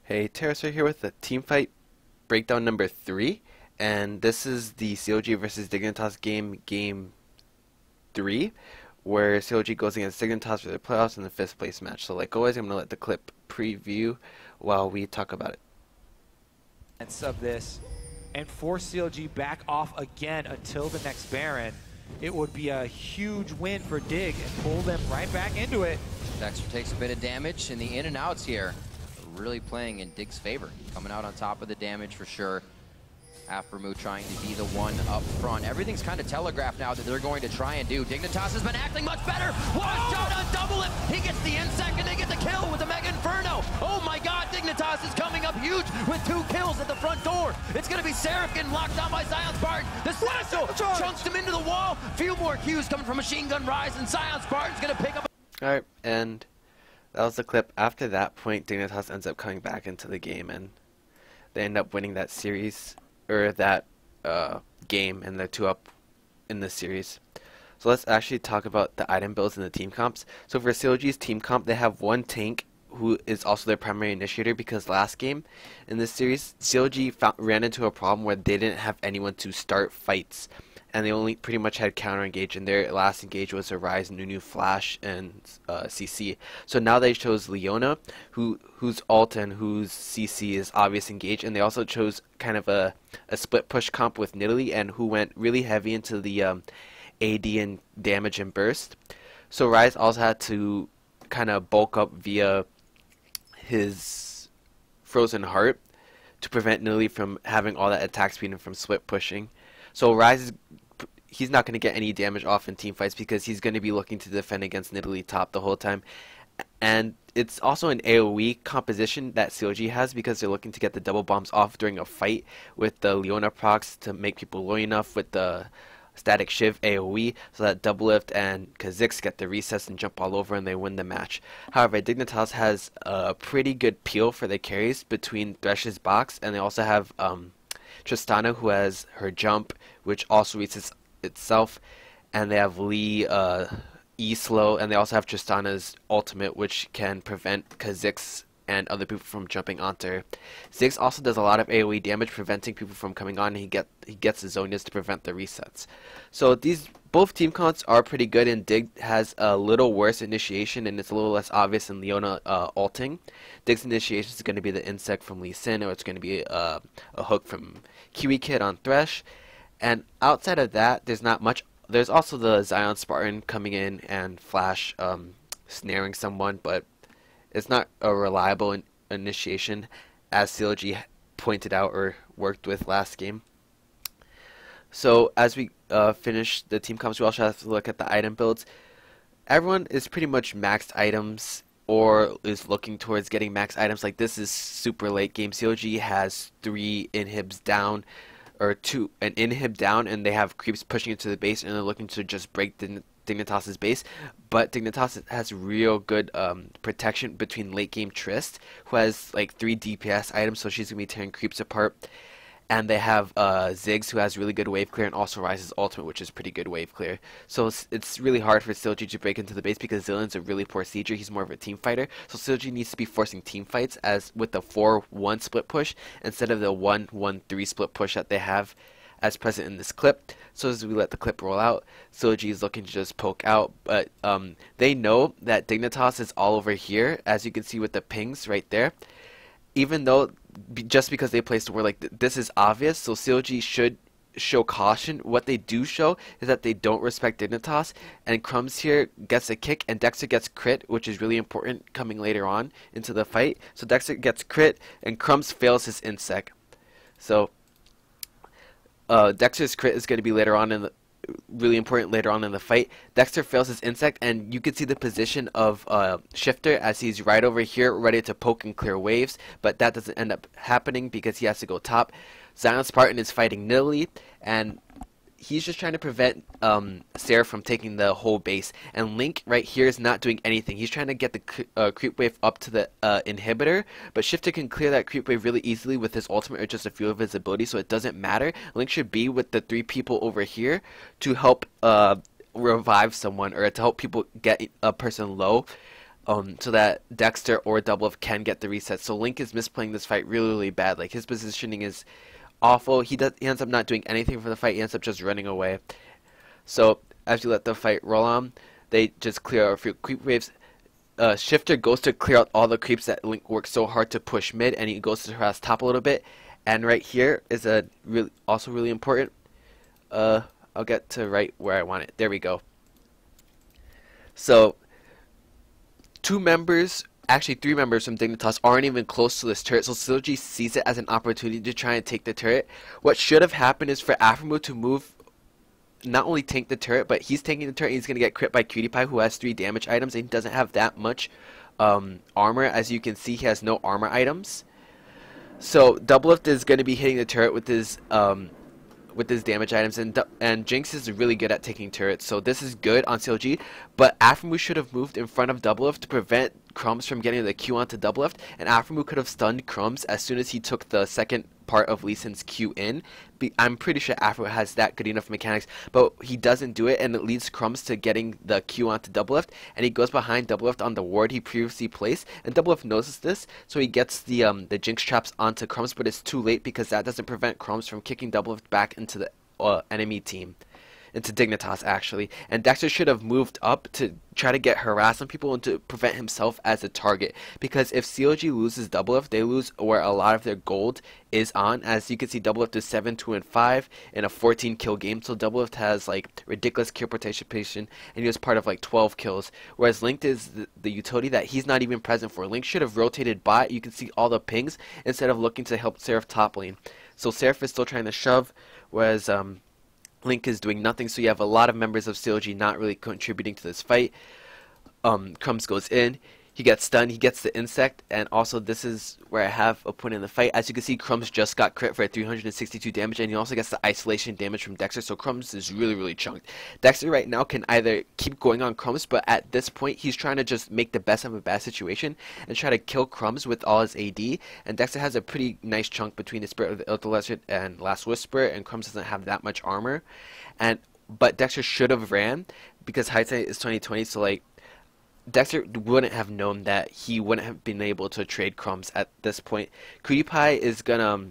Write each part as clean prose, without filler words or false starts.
Hey, Terracer here with the team fight breakdown number 3, and this is the CLG versus Dignitas game 3, where CLG goes against Dignitas for the playoffs in the 5th place match. So like always, I'm going to let the clip preview while we talk about it. Of this and force CLG back off again until the next Baron, it would be a huge win for Dig and pull them right back into it. Dexter takes a bit of damage, and the in and outs here really playing in Dig's favor. Coming out on top of the damage for sure. Aframu trying to be the one up front. Everything's kind of telegraphed now that they're going to try and do. Dignitas has been acting much better. One shot on double it. He gets the insect and they get the kill with the Mega Inferno. Oh my god, Dignitas is coming up huge with 2 kills at the front door. It's going to be Seraph getting locked down by Zion's Spartan. The Satchel chunks him into the wall. Few more Qs coming from Machine Gun Rise, and Zion's Spartan's going to pick up. Alright, and that was the clip. After that point, Dignitas ends up coming back into the game, and they end up winning that series, or that game, and they're 2-up in the series. So let's actually talk about the item builds and the team comps. So for CLG's team comp, they have one tank who is also their primary initiator, because last game in this series, CLG ran into a problem where they didn't have anyone to start fights, and they only pretty much had counter engage, and their last engage was Arise, Nunu, Flash, and CC. So now they chose Leona, whose ult and whose CC is obvious engage, and they also chose kind of a split push comp with Nidalee, and who went really heavy into the AD and damage and burst. So Rise also had to kind of bulk up via his Frozen Heart to prevent Nidalee from having all that attack speed and from split pushing. So Rise, he's not going to get any damage off in team fights because he's going to be looking to defend against Nidalee top the whole time. And it's also an AoE composition that CLG has, because they're looking to get the double bombs off during a fight with the Leona procs to make people low enough with the Static Shiv AoE, so that Double Lift and Kha'Zix get the resets and jump all over and they win the match. However, Dignitas has a pretty good peel for the carries between Thresh's box, and they also have Tristana, who has her jump, which also resets itself, and they have Lee E-Slow, and they also have Tristana's ultimate, which can prevent Kha'Zix and other people from jumping onto her. Ziggs also does a lot of AoE damage, preventing people from coming on, and he gets the Zonias to prevent the resets. So both team counts are pretty good, and Dig has a little worse initiation, and it's a little less obvious in Leona ulting. Dig's initiation is going to be the insect from Lee Sin, or it's going to be a hook from Kiwi Kid on Thresh. And outside of that, there's not much. There's also the Zion Spartan coming in and Flash snaring someone, but it's not a reliable initiation, as CLG pointed out or worked with last game. So as we finish the team comps, we also have to look at the item builds. Everyone is pretty much maxed items, or is looking towards getting max items. Like, this is super late game. CLG has 3 inhibs down, or 2 an inhib down, and they have creeps pushing into the base, and they're looking to just break Dignitas's base. But Dignitas has real good protection between late game Trist, who has like 3 DPS items, so she's gonna be tearing creeps apart. And they have Ziggs, who has really good wave clear, and also Rise's ultimate, which is pretty good wave clear. So it's really hard for CLG to break into the base, because Zillion's a really poor sieger. He's more of a team fighter. So CLG needs to be forcing team fights as with the 4-1 split push instead of the 1-1-3 split push that they have as present in this clip. So as we let the clip roll out, CLG is looking to just poke out, but they know that Dignitas is all over here, as you can see with the pings right there. Even though, just because they placed a word like this is obvious, so CLG should show caution. What they do show is that they don't respect Dignitas, and Crumbs here gets a kick, and Dexter gets crit, which is really important coming later on into the fight. So Dexter gets crit, and Crumbs fails his insect. So Dexter's crit is going to be later on in the really important later on in the fight. Dexter fails his insect, and you can see the position of Shifter as he's right over here ready to poke and clear waves, but that doesn't end up happening because he has to go top. Zion Spartan is fighting Nidalee, and he's just trying to prevent Sarah from taking the whole base, and Link right here is not doing anything. He's trying to get the creep wave up to the inhibitor, but Shifter can clear that creep wave really easily with his ultimate or just a few of his abilities, so it doesn't matter. Link should be with the 3 people over here to help revive someone, or to help people get a person low. so that Dexter or Doublelift can get the reset. So Link is misplaying this fight really, really bad. Like, his positioning is awful. He ends up not doing anything for the fight. He ends up just running away. So as you let the fight roll on, they just clear out a few creep waves. Shifter goes to clear out all the creeps that Link works so hard to push mid, and he goes to harass top a little bit. And right here is also really important. I'll get to right where I want it. There we go. So three members from Dignitas aren't even close to this turret, so CLG sees it as an opportunity to try and take the turret. What should have happened is for Afromu to move, not only tank the turret, but he's tanking the turret and he's going to get crit by Cutie-Pie, who has 3 damage items, and he doesn't have that much armor. As you can see, he has no armor items. So Doublelift is going to be hitting the turret with his damage items, and Jinx is really good at taking turrets, so this is good on CLG. But Afromu should have moved in front of Doublelift to prevent Crumbs from getting the Q onto Doublelift, and Afromu could have stunned Crumbs as soon as he took the second part of Lee Sin's Q in. I'm pretty sure Afro has that good enough mechanics, but he doesn't do it, and it leads Crumbs to getting the Q onto Doublelift, and he goes behind Doublelift on the ward he previously placed, and Doublelift notices this, so he gets the Jinx traps onto Crumbs, but it's too late because that doesn't prevent Crumbs from kicking Doublelift back into the enemy team. Into Dignitas, actually, and Dexter should have moved up to try to get harassed on people and to prevent himself as a target, because if CLG loses Doublelift, they lose where a lot of their gold is on. As you can see, Doublelift is 7, 2, and 5 in a 14 kill game, so Doublelift has like ridiculous kill participation, and he was part of like 12 kills, whereas Link is the utility that he's not even present for. Link should have rotated bot. You can see all the pings instead of looking to help Seraph top lane. So Seraph is still trying to shove, whereas Link is doing nothing, so you have a lot of members of CLG not really contributing to this fight. Crumbs goes in, he gets stunned, he gets the insect, and also this is where I have a point in the fight. As you can see, Crumbs just got crit for 362 damage, and he also gets the isolation damage from Dexter, so Crumbs is really, really chunked. Dexter right now can either keep going on Crumbs, but at this point, he's trying to just make the best of a bad situation and try to kill Crumbs with all his AD, and Dexter has a pretty nice chunk between his Spirit of the Illustrated and Last Whisper, and Crumbs doesn't have that much armor, but Dexter should have ran, because hindsight is 2020, so like, Dexter wouldn't have known that he wouldn't have been able to trade Crumbs at this point. Cutie-Pie is gonna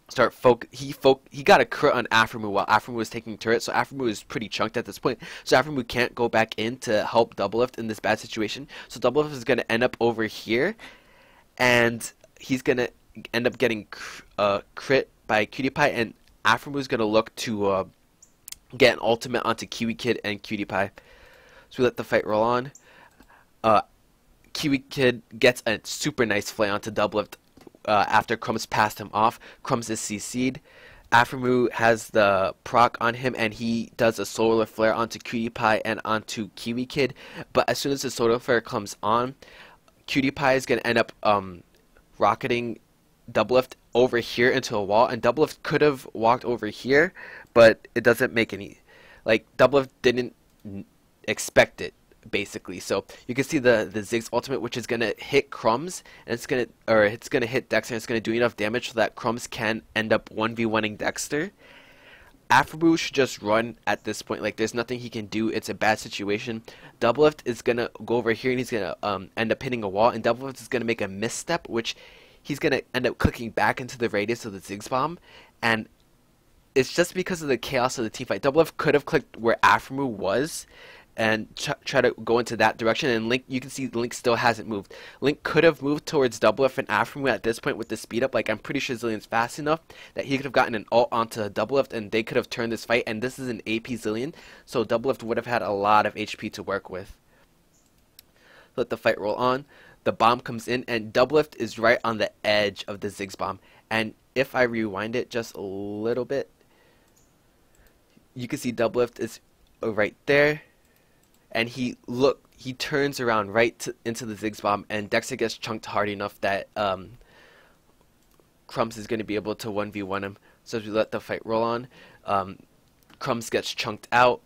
start he got a crit on Afromu while Afromu was taking turret, so Afromu is pretty chunked at this point. So Afromu can't go back in to help Doublelift in this bad situation. So Doublelift is gonna end up over here, and he's gonna end up getting crit by Cutie-Pie, and Afromu is gonna look to get an ultimate onto Kiwi Kid and Cutie-Pie. So we let the fight roll on. Kiwi Kid gets a super nice flay onto Doublelift after Crumbs passed him off. Crumbs is CC'd. Afromu has the proc on him, and he does a solar flare onto Cutie Pie and onto Kiwi Kid. But as soon as the solar flare comes on, Cutie Pie is going to end up rocketing Doublelift over here into a wall, and Doublelift could have walked over here, but it doesn't make any, like, Doublelift didn't expect it, basically. So you can see the Ziggs ultimate, which is gonna hit Crumbs, and it's gonna hit Dexter, and it's gonna do enough damage so that Crumbs can end up 1v1ing Dexter. Afromu should just run at this point. Like, there's nothing he can do. It's a bad situation. Doublelift is gonna go over here, and he's gonna end up hitting a wall, and Doublelift is gonna make a misstep, which he's gonna end up clicking back into the radius of the Ziggs bomb, and it's just because of the chaos of the team fight. Doublelift could have clicked where Afromu was and try to go into that direction, and Link, you can see Link still hasn't moved. Link could have moved towards Doublelift and Afromu at this point with the speed up. Like, I'm pretty sure Zillion's fast enough that he could have gotten an ult onto Doublelift, and they could have turned this fight, and this is an AP Zillion, so Doublelift would have had a lot of HP to work with. Let the fight roll on. The bomb comes in, and Doublelift is right on the edge of the Ziggs bomb, and if I rewind it just a little bit, you can see Doublelift is right there, and he turns around right into the Ziggs bomb, and Dexter gets chunked hard enough that Crumbs is going to be able to 1v1 him. So as we let the fight roll on, Crumbs gets chunked out,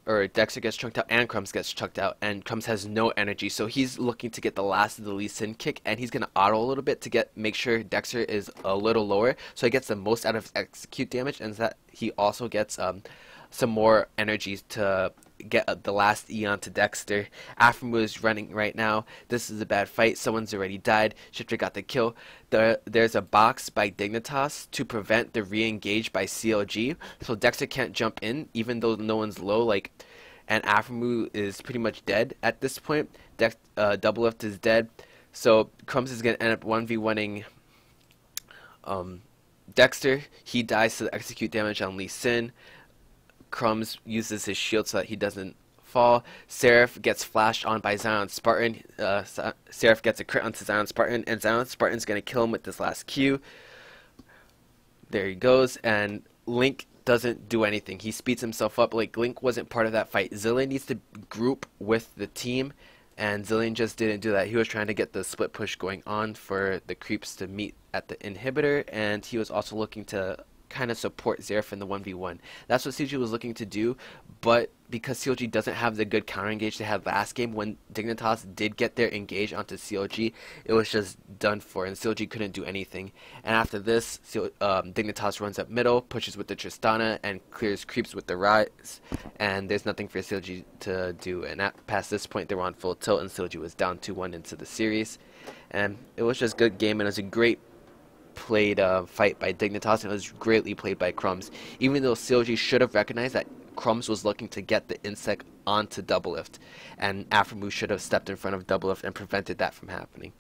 or Dexter gets chunked out, and Crumbs gets chunked out, and Crumbs has no energy, so he's looking to get the last of the Lee Sin kick, and he's going to auto a little bit to make sure Dexter is a little lower, so he gets the most out of execute damage, and that he also gets some more energy to get the last E onto Dexter. Aframu is running right now. This is a bad fight. Someone's already died. Shifter got the kill. There's a box by Dignitas to prevent the re-engage by CLG. So Dexter can't jump in even though no one's low. And Aframu is pretty much dead at this point. Doublelift is dead. So Crumbs is going to end up 1v1ing Dexter. He dies to execute damage on Lee Sin. Crumbs uses his shield so that he doesn't fall. Seraph gets flashed on by Zion Spartan. Seraph gets a crit onto Zion Spartan, and Zion Spartan's going to kill him with this last Q. There he goes, and Link doesn't do anything. He speeds himself up. Link wasn't part of that fight. Zillion needs to group with the team, and Zillion just didn't do that. He was trying to get the split push going on for the creeps to meet at the inhibitor, and he was also looking to kind of support Xerath in the 1v1. That's what CLG was looking to do, but because CLG doesn't have the good counter engage they had last game, when Dignitas did get their engage onto CLG, it was just done for, and CLG couldn't do anything. And after this, Dignitas runs up middle, pushes with the Tristana, and clears creeps with the Rise, and there's nothing for CLG to do. And past this point, they were on full tilt, and CLG was down 2-1 into the series. And it was just a good game, and it was a great played fight by Dignitas, and it was greatly played by Crumbs, even though CLG should have recognized that Crumbs was looking to get the insect onto Doublelift, and Aframu should have stepped in front of Doublelift and prevented that from happening.